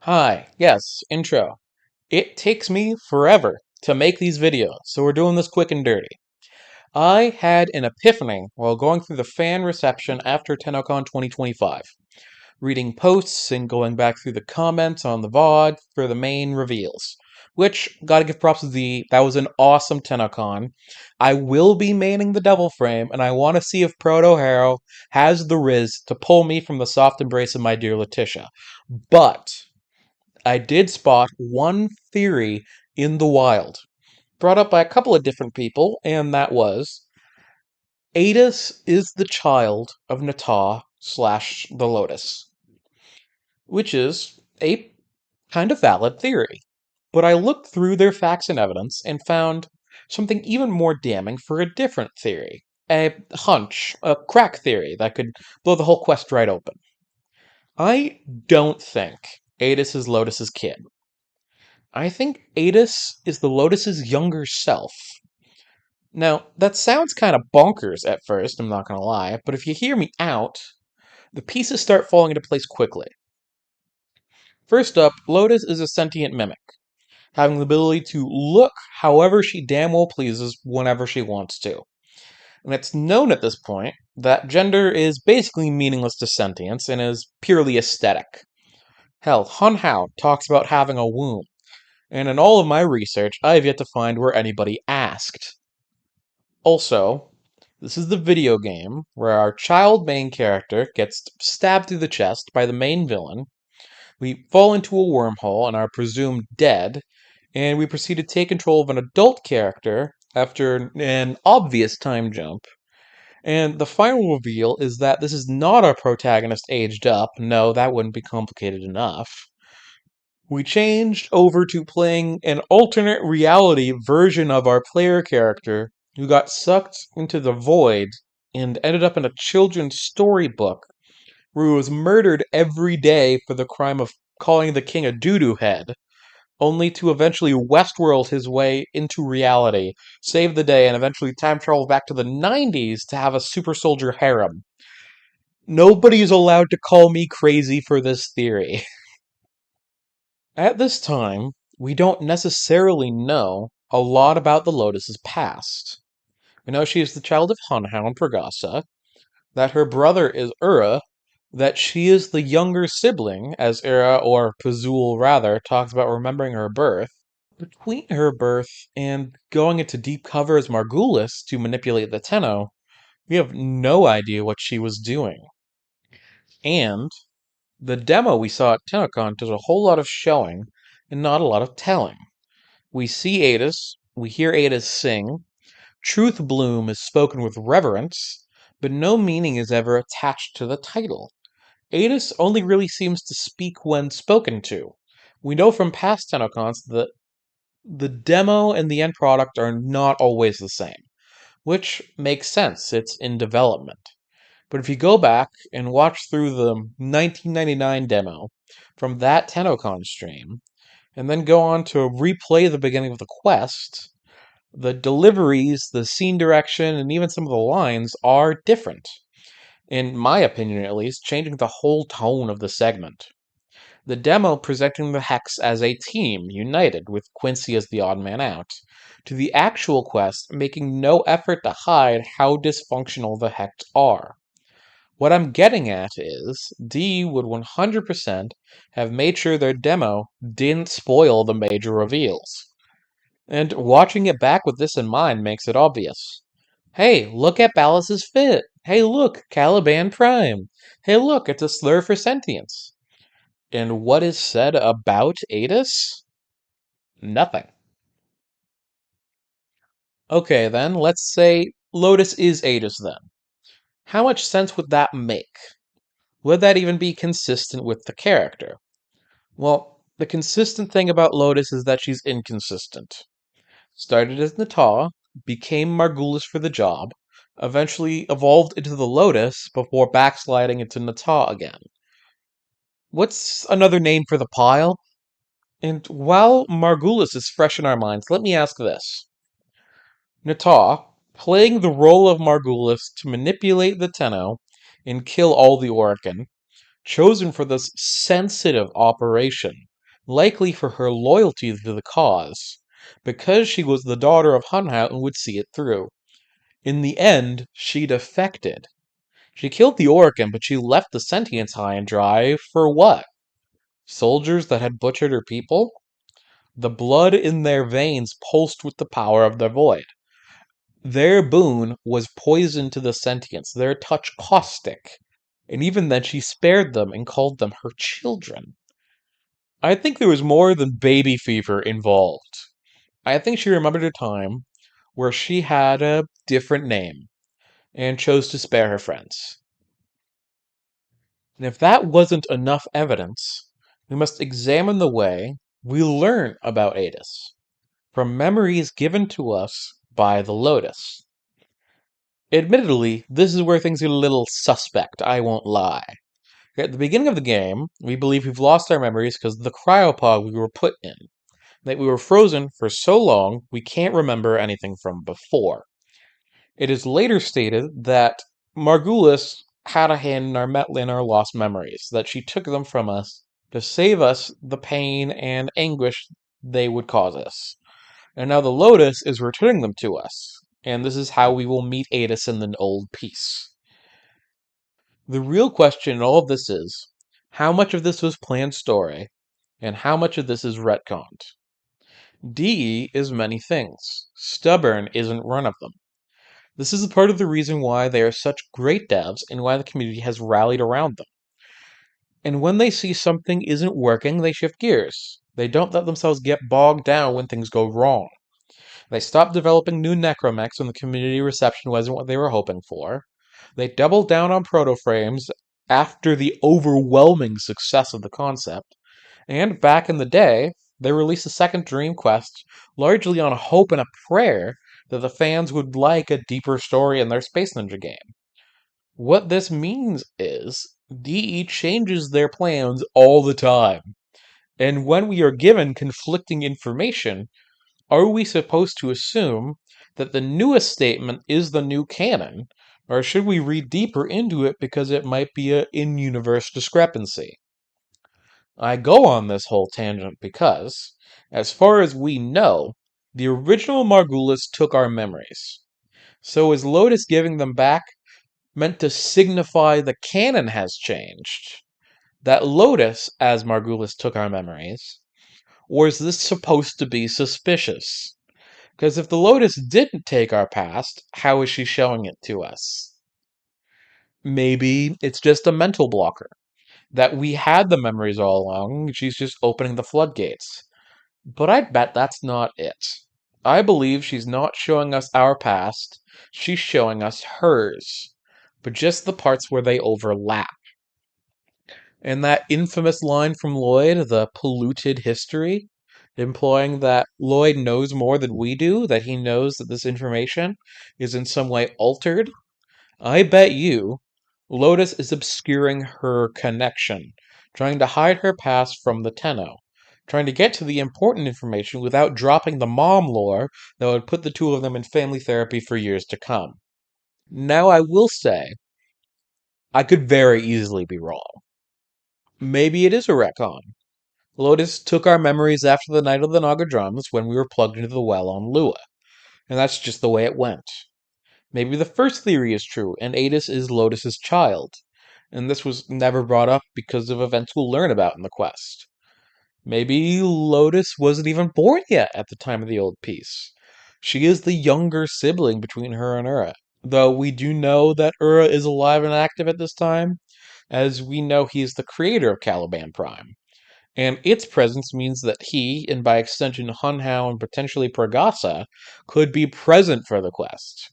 Hi, yes, intro. It takes me forever to make these videos, so we're doing this quick and dirty. I had an epiphany while going through the fan reception after TennoCon 2025, reading posts and going back through the comments on the VOD for the main reveals. Which, gotta give props to that was an awesome TennoCon. I will be maining the Devil Frame, and I want to see if Proto Harrow has the Riz to pull me from the soft embrace of my dear Letitia. But I did spot one theory in the wild, brought up by a couple of different people, and that was Adis is the child of Natah slash the Lotus, which is a kind of valid theory. But I looked through their facts and evidence and found something even more damning for a different theory. A hunch, a crack theory that could blow the whole quest right open. I don't think Adis is Lotus's kid. I think Adis is the Lotus's younger self. Now, that sounds kind of bonkers at first, I'm not gonna lie, but if you hear me out, the pieces start falling into place quickly. First up, Lotus is a sentient mimic, having the ability to look however she damn well pleases whenever she wants to. And it's known at this point that gender is basically meaningless to sentience and is purely aesthetic. Hell, Hun Hao talks about having a womb, and in all of my research, I have yet to find where anybody asked. Also, this is the video game where our child main character gets stabbed through the chest by the main villain. We fall into a wormhole and are presumed dead, and we proceed to take control of an adult character after an obvious time jump. And the final reveal is that this is not our protagonist aged up. No, that wouldn't be complicated enough. We changed over to playing an alternate reality version of our player character who got sucked into the void and ended up in a children's storybook where he was murdered every day for the crime of calling the king a doo-doo head, only to eventually Westworld his way into reality, save the day, and eventually time travel back to the 90s to have a super soldier harem. Nobody's allowed to call me crazy for this theory. At this time, we don't necessarily know a lot about the Lotus's past. We know she is the child of Hunhound Pragasa, that her brother is Ura, that she is the younger sibling, as Ura, or Pazul rather, talks about remembering her birth. Between her birth and going into deep cover as Margulis to manipulate the Tenno, we have no idea what she was doing. And the demo we saw at TennoCon does a whole lot of showing and not a lot of telling. We see Adis, we hear Adis sing, Truth Bloom is spoken with reverence, but no meaning is ever attached to the title. Adis only really seems to speak when spoken to. We know from past TennoCons that the demo and the end product are not always the same, which makes sense, it's in development. But if you go back and watch through the 1999 demo from that TennoCon stream, and then go on to replay the beginning of the quest, the deliveries, the scene direction, and even some of the lines are different. In my opinion, at least, changing the whole tone of the segment. The demo presenting the Hex as a team, united, with Quincy as the odd man out, to the actual quest making no effort to hide how dysfunctional the Hex are. What I'm getting at is, D would 100% have made sure their demo didn't spoil the major reveals. And watching it back with this in mind makes it obvious. Hey, look at Ballas's fit. Hey, look, Caliban Prime. Hey, look, it's a slur for sentience. And what is said about Adis? Nothing. Okay, then, let's say Lotus is Adis then. How much sense would that make? Would that even be consistent with the character? Well, the consistent thing about Lotus is that she's inconsistent. Started as Natah, became Margulis for the job, eventually evolved into the Lotus before backsliding into Natah again. What's another name for the pile? And while Margulis is fresh in our minds, let me ask this. Natah, playing the role of Margulis to manipulate the Tenno and kill all the Orokin, chosen for this sensitive operation, likely for her loyalty to the cause, because she was the daughter of Hunhout and would see it through. In the end, she defected. She killed the Orokin, but she left the sentients high and dry for what? Soldiers that had butchered her people? The blood in their veins pulsed with the power of the void. Their boon was poison to the sentients, their touch caustic. And even then she spared them and called them her children. I think there was more than baby fever involved. I think she remembered a time where she had a different name and chose to spare her friends. And if that wasn't enough evidence, we must examine the way we learn about Adis from memories given to us by the Lotus. Admittedly, this is where things get a little suspect, I won't lie. At the beginning of the game, we believe we've lost our memories because of the cryopod we were put in. That we were frozen for so long, we can't remember anything from before. It is later stated that Margulis had a hand in our lost memories, that she took them from us to save us the pain and anguish they would cause us. And now the Lotus is returning them to us, and this is how we will meet Adis in the old peace. The real question in all of this is, how much of this was planned story, and how much of this is retconned? DE is many things. Stubborn isn't one of them. This is part of the reason why they are such great devs and why the community has rallied around them. And when they see something isn't working, they shift gears. They don't let themselves get bogged down when things go wrong. They stop developing new necromechs when the community reception wasn't what they were hoping for. They doubled down on proto-frames after the overwhelming success of the concept. And back in the day, they released a second Dream Quest largely on a hope and a prayer that the fans would like a deeper story in their Space Ninja game. What this means is, DE changes their plans all the time. And when we are given conflicting information, are we supposed to assume that the newest statement is the new canon, or should we read deeper into it because it might be an in-universe discrepancy? I go on this whole tangent because, as far as we know, the original Margulis took our memories. So is Lotus giving them back meant to signify the canon has changed? That Lotus, as Margulis, took our memories? Or is this supposed to be suspicious? Because if the Lotus didn't take our past, how is she showing it to us? Maybe it's just a mental blocker. That we had the memories all along, she's just opening the floodgates. But I bet that's not it. I believe she's not showing us our past, she's showing us hers. But just the parts where they overlap. And that infamous line from Lloyd, the polluted history, implying that Lloyd knows more than we do, that he knows that this information is in some way altered. I bet you Lotus is obscuring her connection, trying to hide her past from the Tenno, trying to get to the important information without dropping the mom lore that would put the two of them in family therapy for years to come. Now, I will say, I could very easily be wrong. Maybe it is a retcon. Lotus took our memories after the Night of the Naga Drums when we were plugged into the well on Lua, and that's just the way it went. Maybe the first theory is true, and Adis is Lotus's child, and this was never brought up because of events we'll learn about in the quest. Maybe Lotus wasn't even born yet at the time of the old peace. She is the younger sibling between her and Ura, though we do know that Ura is alive and active at this time, as we know he is the creator of Caliban Prime. And its presence means that he, and by extension Hunhow and potentially Pragasa, could be present for the quest.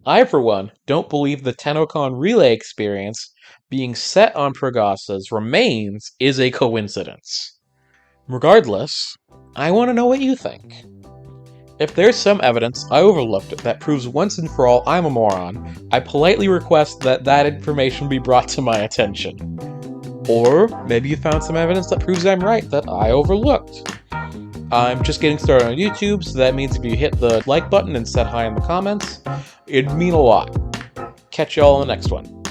I, for one, don't believe the Tennokan relay experience being set on Pragasa's remains is a coincidence. Regardless, I want to know what you think. If there's some evidence I overlooked that proves once and for all I'm a moron, I politely request that that information be brought to my attention. Or maybe you found some evidence that proves I'm right that I overlooked. I'm just getting started on YouTube, so that means if you hit the like button and set hi in the comments, it'd mean a lot. Catch y'all in the next one.